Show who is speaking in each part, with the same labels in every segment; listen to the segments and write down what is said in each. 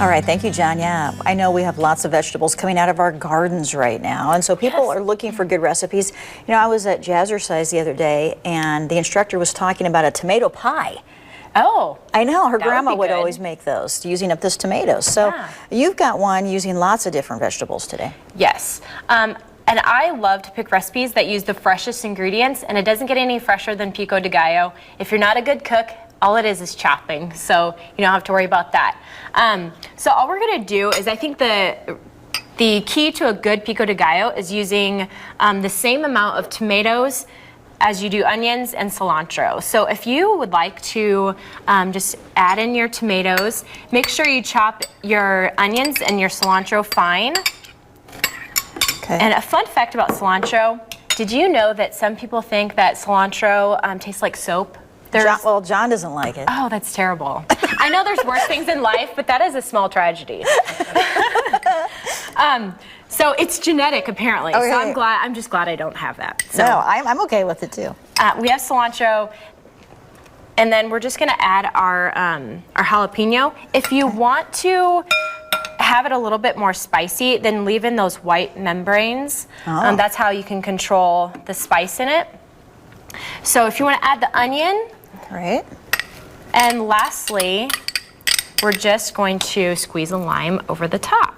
Speaker 1: All right, thank you, John. Yeah, I know we have lots of vegetables coming out of our gardens right now, and so people are looking for good recipes. You know, I was at Jazzercise the other day, and the instructor was talking about a tomato pie.
Speaker 2: Oh,
Speaker 1: I know, her grandma would
Speaker 2: good.
Speaker 1: always make those using up this tomatoes. So
Speaker 2: Yeah.
Speaker 1: you've got one using lots of different vegetables today.
Speaker 2: Yes. And I love to pick recipes that use the freshest ingredients, and it doesn't get any fresher than Pico De Gallo. If you're not a good cook, all it is chopping, so you don't have to worry about that. So all we're gonna do is, I think the key to a good Pico De Gallo is using the same amount of tomatoes as you do onions and cilantro. So if you would like to just add in your tomatoes, make sure you chop your onions and your cilantro fine.
Speaker 1: Okay.
Speaker 2: And a fun fact about cilantro, did you know that some people think that cilantro tastes like soap?
Speaker 1: Well, John doesn't like it.
Speaker 2: Oh, that's terrible. I know there's worse things in life, but that is a small tragedy. So it's genetic, apparently.
Speaker 1: Okay.
Speaker 2: So I'm just glad I don't have that. So
Speaker 1: No, I'm okay with it too.
Speaker 2: we have cilantro, and then we're just gonna add our jalapeno. If you want to have it a little bit more spicy, then leave in those white membranes.
Speaker 1: Oh.
Speaker 2: That's how you can control the spice in it. So if you want to add the onion,
Speaker 1: Right.
Speaker 2: and lastly, we're just going to squeeze a lime over the top.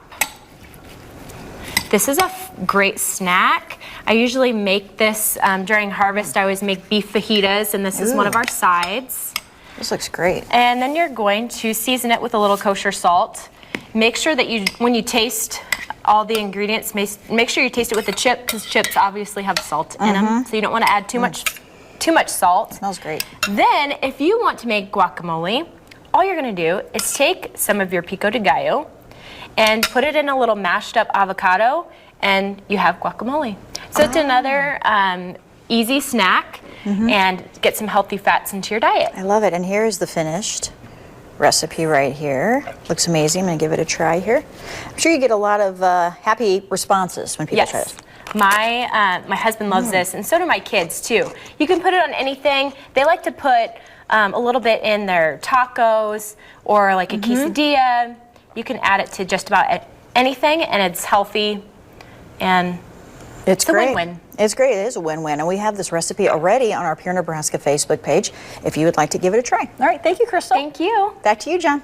Speaker 2: This is a great snack. I usually make this during harvest. I always make beef fajitas, and this is one of our sides.
Speaker 1: This looks great.
Speaker 2: And then you're going to season it with a little kosher salt. Make sure that when you taste all the ingredients, make sure you taste it with the chip, because chips obviously have salt in them, so you don't want to add too much salt.
Speaker 1: Smells great.
Speaker 2: Then, if you want to make guacamole, all you're going to do is take some of your Pico De Gallo and put it in a little mashed up avocado, and you have guacamole. So it's another easy snack, and get some healthy fats into your diet.
Speaker 1: I love it. And here's the finished recipe right here. Looks amazing. I'm going to give it a try here. I'm sure you get a lot of happy responses when people try
Speaker 2: Yes.
Speaker 1: this.
Speaker 2: My husband loves this, and so do my kids too. You can put it on anything. They like to put a little bit in their tacos or like a quesadilla. You can add it to just about anything, and it's healthy, and
Speaker 1: It's
Speaker 2: a
Speaker 1: great.
Speaker 2: win-win.
Speaker 1: It's great. It is a win-win. And we have this recipe already on our Pure Nebraska Facebook page if you would like to give it a try. All right. Thank you, Crystal.
Speaker 2: thank you.
Speaker 1: Back to you, John.